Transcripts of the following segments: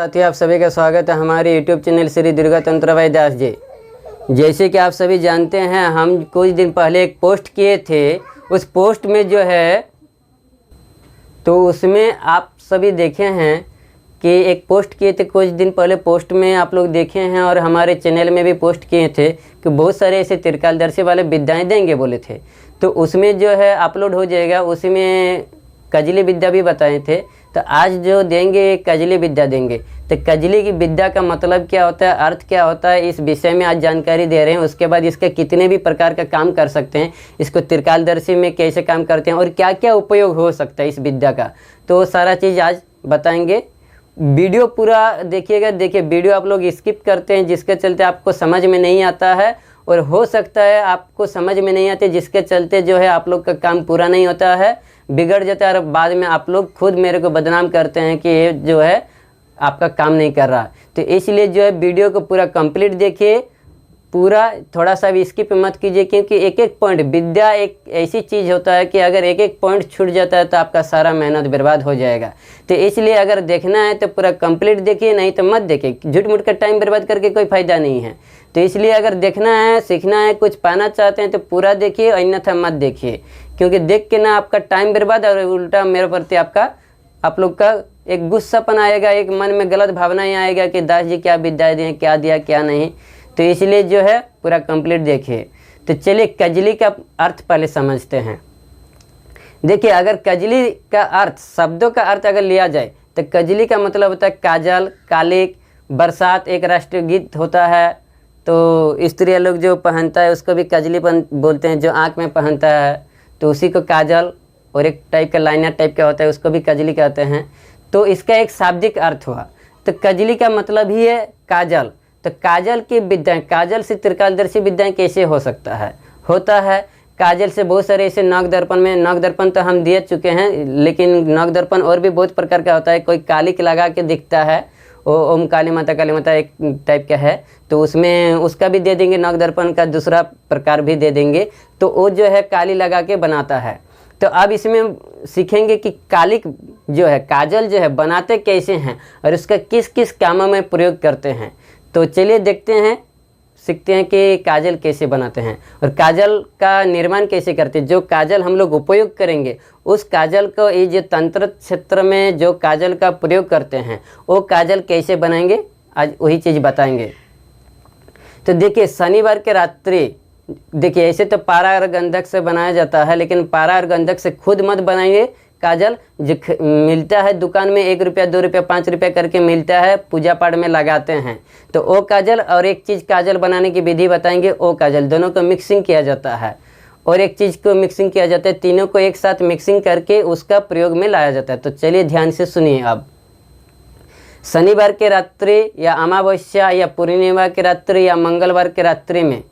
साथियों, आप सभी का स्वागत है हमारे YouTube चैनल श्री दुर्गा तंत्र भाई दास जी। जैसे कि आप सभी जानते हैं, हम कुछ दिन पहले एक पोस्ट किए थे। उस पोस्ट में जो है तो उसमें आप सभी देखे हैं कि एक पोस्ट किए थे कुछ दिन पहले। पोस्ट में आप लोग देखे हैं और हमारे चैनल में भी पोस्ट किए थे कि बहुत सारे ऐसे त्रिकालदर्शी वाले विद्याएँ देंगे बोले थे। तो उसमें जो है अपलोड हो जाएगा, उसमें कजली विद्या भी बताए थे। तो आज जो देंगे कजली विद्या देंगे। तो कजली की विद्या का मतलब क्या होता है, अर्थ क्या होता है, इस विषय में आज जानकारी दे रहे हैं। उसके बाद इसके कितने भी प्रकार का काम कर सकते हैं, इसको त्रिकालदर्शी में कैसे काम करते हैं और क्या क्या उपयोग हो सकता है इस विद्या का, तो वो सारा चीज़ आज बताएंगे। वीडियो पूरा देखिएगा। देखिए, वीडियो आप लोग स्किप करते हैं जिसके चलते आपको समझ में नहीं आता है, और हो सकता है आपको समझ में नहीं आते जिसके चलते जो है आप लोग का काम पूरा नहीं होता है, बिगड़ जाता है और बाद में आप लोग खुद मेरे को बदनाम करते हैं कि ये जो है आपका काम नहीं कर रहा। तो इसलिए जो है वीडियो को पूरा कंप्लीट देखिए, पूरा थोड़ा सा भी स्किप मत कीजिए, क्योंकि एक एक पॉइंट, विद्या एक ऐसी चीज़ होता है कि अगर एक एक पॉइंट छूट जाता है तो आपका सारा मेहनत बर्बाद हो जाएगा। तो इसलिए अगर देखना है तो पूरा कंप्लीट देखिए, नहीं तो मत देखिए। झूठ मूठ का टाइम बर्बाद करके कोई फ़ायदा नहीं है। तो इसलिए अगर देखना है, सीखना है, कुछ पाना चाहते हैं तो पूरा देखिए, अन्यथा मत देखिए, क्योंकि देख के ना आपका टाइम बर्बाद और उल्टा मेरे प्रति आप लोग का एक गुस्सापन आएगा, एक मन में गलत भावनाएं आएगा कि दास जी क्या विद्या दिए, क्या दिया क्या नहीं। तो इसलिए जो है पूरा कंप्लीट देखिए। तो चलिए कजली का अर्थ पहले समझते हैं। देखिए, अगर कजली का अर्थ, शब्दों का अर्थ अगर लिया जाए तो कजली का मतलब होता है काजल, कालिक, बरसात। एक राष्ट्रीय गीत होता है, तो स्त्रियाँ लोग जो पहनता है उसको भी कजली बोलते हैं। जो आँख में पहनता है तो उसी को काजल, और एक टाइप का लाइनर टाइप का होता है उसको भी कजली कहते हैं। तो इसका एक शाब्दिक अर्थ हुआ। तो कजली का मतलब ही है काजल। तो काजल की विद्याएं, काजल से त्रिकालदर्शी विद्याएं कैसे हो सकता है, होता है काजल से बहुत सारे ऐसे नाग दर्पण में, नाग दर्पण तो हम दिए चुके हैं, लेकिन नाग दर्पण और भी बहुत प्रकार का होता है। कोई कालिक लगा के दिखता है, वो ओम काली माता एक टाइप का है, तो उसमें उसका भी दे देंगे। नाग दर्पण का दूसरा प्रकार भी दे देंगे, तो वो जो है काली लगा के बनाता है। तो अब इसमें सीखेंगे कि कालिक जो है, काजल जो है बनाते कैसे हैं और उसका किस किस कामों में प्रयोग करते हैं। तो चलिए देखते हैं, सीखते हैं कि काजल कैसे बनाते हैं और काजल का निर्माण कैसे करते हैं। जो काजल हम लोग उपयोग करेंगे, उस काजल को ये जो तंत्र क्षेत्र में जो काजल का प्रयोग करते हैं, वो काजल कैसे बनाएंगे, आज वही चीज़ बताएंगे। तो देखिए, शनिवार के रात्रि, देखिए ऐसे तो पारा और गंधक से बनाया जाता है, लेकिन पारा और गंधक से खुद मत बनाइए काजल। जो मिलता है दुकान में 1 रुपया 2 रुपया 5 रुपया करके मिलता है, पूजा पाठ में लगाते हैं, तो वो काजल और एक चीज़ काजल बनाने की विधि बताएंगे, वो काजल दोनों को मिक्सिंग किया जाता है और एक चीज़ को मिक्सिंग किया जाता है, तीनों को एक साथ मिक्सिंग करके उसका प्रयोग में लाया जाता है। तो चलिए ध्यान से सुनिए। अब शनिवार के रात्रि या अमावस्या या पूर्णिमा के रात्रि या मंगलवार के रात्रि में,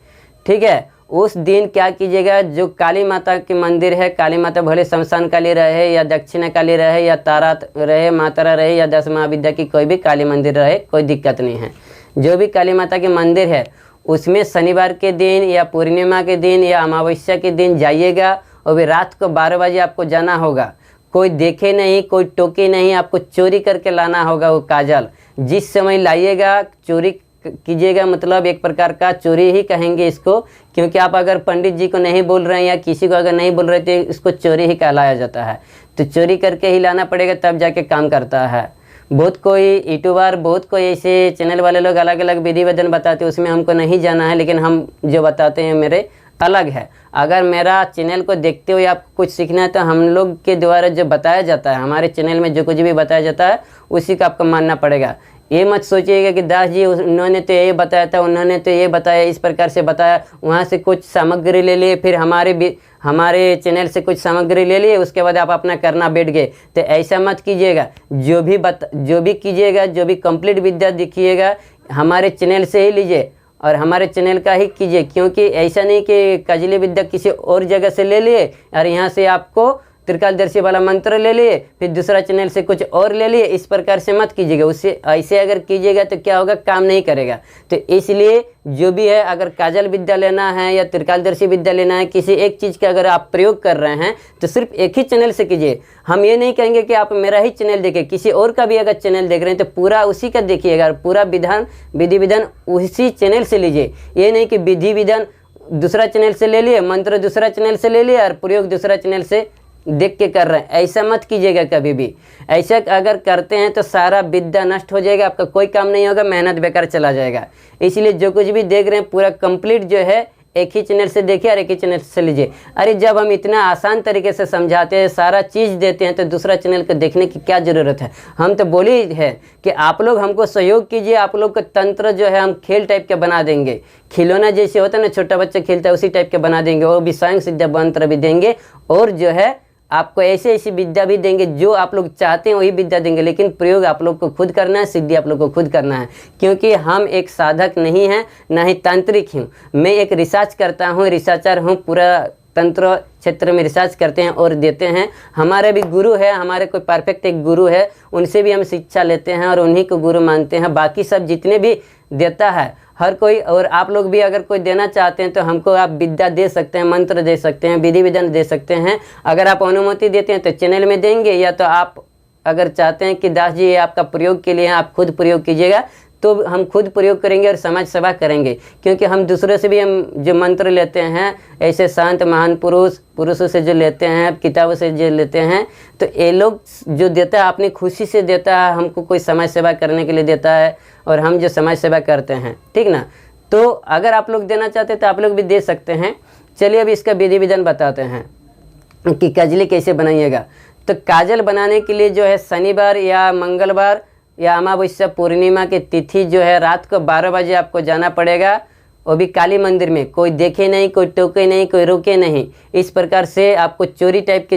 ठीक है, उस दिन क्या कीजिएगा, जो काली माता के मंदिर है, काली माता भले शमशान काली रहे या दक्षिणा काली रहे या तारा रहे, मातारा रहे या 10 महाविद्या की कोई भी काली मंदिर रहे, कोई दिक्कत नहीं है। जो भी काली माता के मंदिर है उसमें शनिवार के दिन या पूर्णिमा के दिन या अमावस्या के दिन जाइएगा, और भी रात को 12 बजे आपको जाना होगा। कोई देखे नहीं, कोई टोके नहीं, आपको चोरी करके लाना होगा वो काजल। जिस समय लाइएगा चोरी कीजिएगा, मतलब एक प्रकार का चोरी ही कहेंगे इसको, क्योंकि आप अगर पंडित जी को नहीं बोल रहे हैं या किसी को अगर नहीं बोल रहे तो इसको चोरी ही कहलाया जाता है। तो चोरी करके ही लाना पड़ेगा, तब जाके काम करता है। बहुत कोई यूट्यूबर, बहुत कोई ऐसे चैनल वाले लोग अलग अलग विधि विधान बताते हैं, उसमें हमको नहीं जाना है, लेकिन हम जो बताते हैं मेरे अलग है। अगर मेरा चैनल को देखते हुए आपको कुछ सीखना है तो हम लोग के द्वारा जो बताया जाता है, हमारे चैनल में जो कुछ भी बताया जाता है उसी का आपको मानना पड़ेगा। ये मत सोचिएगा कि दास जी उन्होंने तो ये बताया था, उन्होंने तो ये बताया, इस प्रकार से बताया, वहाँ से कुछ सामग्री ले लिए, फिर हमारे चैनल से कुछ सामग्री ले लिए, उसके बाद आप अपना करना बैठ गए। तो ऐसा मत कीजिएगा। जो भी कीजिएगा, जो भी कंप्लीट विद्या दिखिएगा, हमारे चैनल से ही लीजिए और हमारे चैनल का ही कीजिए। क्योंकि ऐसा नहीं कि कजली विद्या किसी और जगह से ले लिए और यहाँ से आपको त्रिकालदर्शी वाला मंत्र ले लिए, फिर दूसरा चैनल से कुछ और ले लिए, इस प्रकार से मत कीजिएगा। उससे ऐसे अगर कीजिएगा तो क्या होगा, काम नहीं करेगा। तो इसलिए जो भी है, अगर काजल विद्या लेना है या त्रिकालदर्शी विद्या लेना है, किसी एक चीज़ का अगर आप प्रयोग कर रहे हैं तो सिर्फ एक ही चैनल से कीजिए। हम ये नहीं कहेंगे कि आप मेरा ही चैनल देखिए, किसी और का भी अगर चैनल देख रहे हैं तो पूरा उसी का देखिएगा, पूरा विधि विधान उसी चैनल से लीजिए। ये नहीं कि विधि विधान दूसरा चैनल से ले लिए, मंत्र दूसरा चैनल से ले लिया और प्रयोग दूसरा चैनल से देख के कर रहे हैं, ऐसा मत कीजिएगा कभी भी। ऐसा अगर करते हैं तो सारा विद्या नष्ट हो जाएगा, आपका कोई काम नहीं होगा, मेहनत बेकार चला जाएगा। इसलिए जो कुछ भी देख रहे हैं पूरा कंप्लीट जो है एक ही चैनल से देखिए और एक ही चैनल से लीजिए। अरे जब हम इतना आसान तरीके से समझाते हैं, सारा चीज़ देते हैं, तो दूसरा चैनल को देखने की क्या ज़रूरत है। हम तो बोली है कि आप लोग हमको सहयोग कीजिए, आप लोग का तंत्र जो है हम खेल टाइप के बना देंगे, खिलौना जैसे होता है ना, छोटा बच्चा खेलता है उसी टाइप के बना देंगे। वो भी स्वयं सिद्ध मंत्र भी देंगे और जो है आपको ऐसी ऐसी विद्या भी देंगे जो आप लोग चाहते हैं वही विद्या देंगे, लेकिन प्रयोग आप लोग को खुद करना है, सिद्धि आप लोग को खुद करना है। क्योंकि हम एक साधक नहीं हैं, ना ही तांत्रिक हूँ, मैं एक रिसर्च करता हूँ, रिसर्चर हूँ, पूरा तंत्र क्षेत्र में रिसर्च करते हैं और देते हैं। हमारे भी गुरु है, हमारे कोई परफेक्ट एक गुरु है, उनसे भी हम शिक्षा लेते हैं और उन्हीं को गुरु मानते हैं। बाकी सब जितने भी देता है हर कोई, और आप लोग भी अगर कोई देना चाहते हैं तो हमको आप विद्या दे सकते हैं, मंत्र दे सकते हैं, विधि विधान दे सकते हैं। अगर आप अनुमति देते हैं तो चैनल में देंगे, या तो आप अगर चाहते हैं कि दास जी ये आपका प्रयोग के लिए आप खुद प्रयोग कीजिएगा तो हम खुद प्रयोग करेंगे और समाज सेवा करेंगे। क्योंकि हम दूसरों से भी हम जो मंत्र लेते हैं, ऐसे संत महान पुरुषों से जो लेते हैं, किताबों से जो लेते हैं, तो ये लोग जो देता है अपनी खुशी से देता है, हमको कोई समाज सेवा करने के लिए देता है और हम जो समाज सेवा करते हैं, ठीक ना। तो अगर आप लोग देना चाहते हैं तो आप लोग भी दे सकते हैं। चलिए अभी इसका विधि विधान बताते हैं कि काजली कैसे बनाइएगा। तो काजल बनाने के लिए जो है शनिवार या मंगलवार या अमावस्या पूर्णिमा की तिथि जो है रात को 12 बजे आपको जाना पड़ेगा, वो भी काली मंदिर में, कोई देखे नहीं, कोई टोके नहीं, कोई रोके नहीं। इस प्रकार से आपको चोरी टाइप के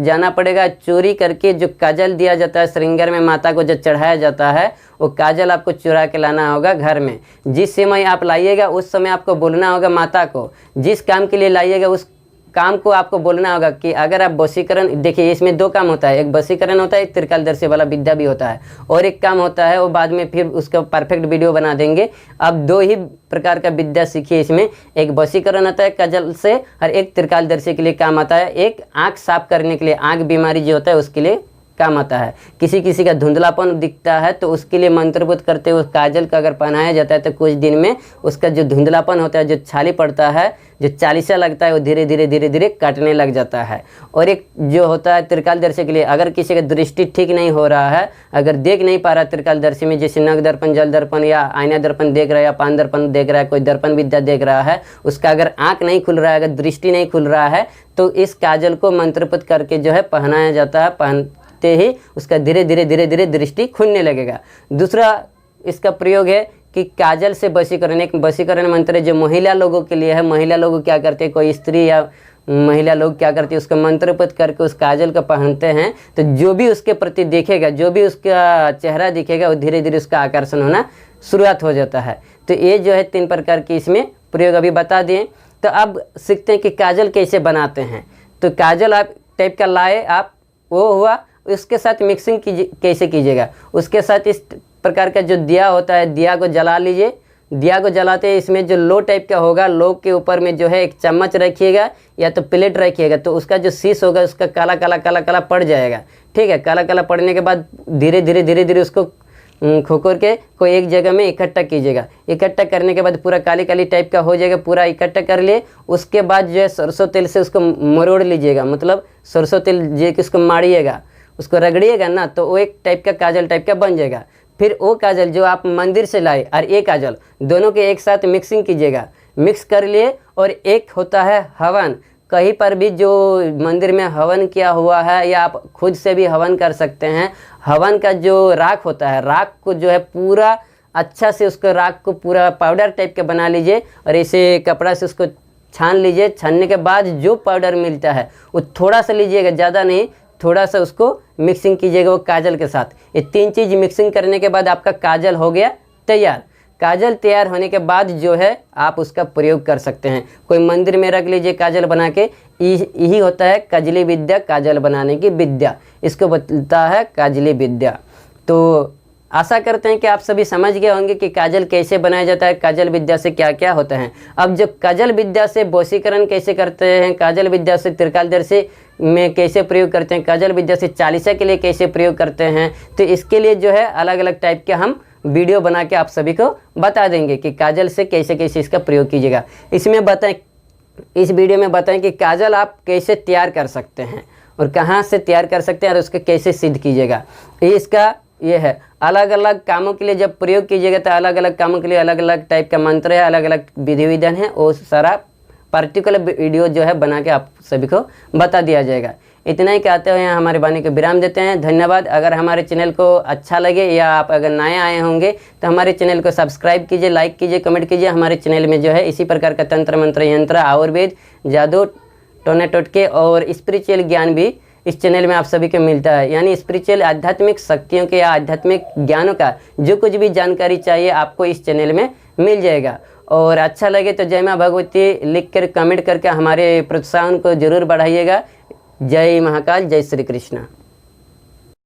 जाना पड़ेगा। चोरी करके जो काजल दिया जाता है श्रृंगार में माता को जो चढ़ाया जाता है, वो काजल आपको चुरा के लाना होगा घर में। जिस समय आप लाइएगा उस समय आपको बोलना होगा माता को, जिस काम के लिए लाइएगा उस काम को आपको बोलना होगा कि अगर आप वशीकरण, देखिए इसमें दो काम होता है, एक वशीकरण होता है, एक त्रिकालदर्शी वाला विद्या भी होता है, और एक काम होता है वो बाद में फिर उसका परफेक्ट वीडियो बना देंगे। अब दो ही प्रकार का विद्या सीखिए इसमें, एक वशीकरण आता है काजल से और एक त्रिकालदर्शी के लिए काम आता है। एक आँख साफ करने के लिए, आँख बीमारी जो होता है उसके लिए काम आता है। किसी किसी का धुंधलापन दिखता है तो उसके लिए मंत्रपुत करते हुए काजल का अगर पहनाया जाता है तो कुछ दिन में उसका जो धुंधलापन होता है, जो छाली पड़ता है, जो चालीसा लगता है, वो धीरे धीरे धीरे धीरे काटने लग जाता है। और एक जो होता है त्रिकालदर्शी के लिए, अगर किसी का दृष्टि ठीक नहीं हो रहा है, अगर देख नहीं पा रहा त्रिकालदर्शी में, जैसे नग दर्पण, जल दर्पण या आईना दर्पण देख रहा है या पान दर्पण देख रहा है, कोई दर्पण विद्या देख रहा है, उसका अगर आँख नहीं खुल रहा है, अगर दृष्टि नहीं खुल रहा है, तो इस काजल को मंत्रपुत करके जो है पहनाया जाता है। ही उसका धीरे धीरे धीरे धीरे दृष्टि खुलने लगेगा। दूसरा इसका प्रयोग है कि काजल से वशीकरण, एक वशीकरण मंत्र जो महिला लोगों के लिए है। महिला लोग क्या करते हैं, कोई स्त्री या महिला लोग क्या करती है, उसका मंत्रपुत करके उस काजल को पहनते हैं, तो जो भी उसके प्रति देखेगा, जो भी उसका चेहरा दिखेगा, वो धीरे धीरे उसका आकर्षण होना शुरुआत हो जाता है। तो ये जो है 3 प्रकार की इसमें प्रयोग अभी बता दिए। तो अब सीखते हैं कि काजल कैसे बनाते हैं। तो काजल आप टाइप का लाए, आप वो हुआ, उसके साथ मिक्सिंग कैसे कीजिएगा। उसके साथ इस प्रकार का जो दिया होता है, दिया को जला लीजिए। दिया को जलाते हैं, इसमें जो लो टाइप का होगा, लो के ऊपर में जो है एक चम्मच रखिएगा या तो प्लेट रखिएगा, तो उसका जो शीश होगा उसका काला काला काला काला पड़ जाएगा। ठीक है, काला काला पड़ने के बाद धीरे धीरे धीरे धीरे उसको खोकर के कोई एक जगह में इकट्ठा कीजिएगा। इकट्ठा करने के बाद पूरा काली काली टाइप का हो जाएगा, पूरा इकट्ठा कर लिए। उसके बाद जो है सरसों तेल से उसको मरोड़ लीजिएगा, मतलब सरसों तेल जे कि उसको मारिएगा, उसको रगड़िएगा ना, तो वो एक टाइप का काजल टाइप का बन जाएगा। फिर वो काजल जो आप मंदिर से लाए और ये काजल, दोनों के एक साथ मिक्सिंग कीजिएगा। मिक्स कर लिए। और एक होता है हवन, कहीं पर भी जो मंदिर में हवन किया हुआ है या आप खुद से भी हवन कर सकते हैं। हवन का जो राख होता है, राख को जो है पूरा अच्छा से उसको राख को पूरा पाउडर टाइप का बना लीजिए और ऐसे कपड़ा से उसको छान लीजिए। छानने के बाद जो पाउडर मिलता है वो थोड़ा सा लीजिएगा, ज़्यादा नहीं, थोड़ा सा उसको मिक्सिंग कीजिएगा वो काजल के साथ। ये 3 चीज़ मिक्सिंग करने के बाद आपका काजल हो गया तैयार। काजल तैयार होने के बाद जो है आप उसका प्रयोग कर सकते हैं। कोई मंदिर में रख लीजिए काजल बना के, यही होता है कजली विद्या, काजल बनाने की विद्या, इसको बताता है काजली विद्या। तो आशा करते हैं कि आप सभी समझ गए होंगे कि काजल कैसे बनाया जाता है, काजल विद्या से क्या क्या होता है। अब जब काजल विद्या से वशीकरण कैसे करते हैं, काजल विद्या से त्रिकालदर्शी में कैसे प्रयोग करते हैं, काजल विद्या से चालीसा के लिए कैसे प्रयोग करते हैं, तो इसके लिए जो है अलग अलग टाइप के हम वीडियो बना के आप सभी को बता देंगे कि काजल से कैसे कैसे इसका प्रयोग कीजिएगा। इसमें बताएं, इस वीडियो में बताएं कि काजल आप कैसे तैयार कर सकते हैं और कहाँ से तैयार कर सकते हैं और उसको कैसे सिद्ध कीजिएगा। इसका ये है, अलग अलग कामों के लिए जब प्रयोग कीजिएगा तो अलग अलग कामों के लिए अलग अलग टाइप का मंत्र है, अलग अलग विधि विधान है, वो सारा पर्टिकुलर वीडियो जो है बना के आप सभी को बता दिया जाएगा। इतना ही कहते हुए हमारे वाणी को विराम देते हैं। धन्यवाद। अगर हमारे चैनल को अच्छा लगे या आप अगर नए आए होंगे तो हमारे चैनल को सब्सक्राइब कीजिए, लाइक कीजिए, कमेंट कीजिए। हमारे चैनल में जो है इसी प्रकार का तंत्र मंत्र, यंत्र, आयुर्वेद, जादू, टोने टोटके और स्पिरिचुअल ज्ञान भी इस चैनल में आप सभी को मिलता है। यानी स्पिरिचुअल आध्यात्मिक शक्तियों के या आध्यात्मिक ज्ञानों का जो कुछ भी जानकारी चाहिए आपको इस चैनल में मिल जाएगा। और अच्छा लगे तो जय माँ भगवती लिख कर कमेंट करके हमारे प्रोत्साहन को जरूर बढ़ाइएगा। जय महाकाल, जय श्री कृष्ण।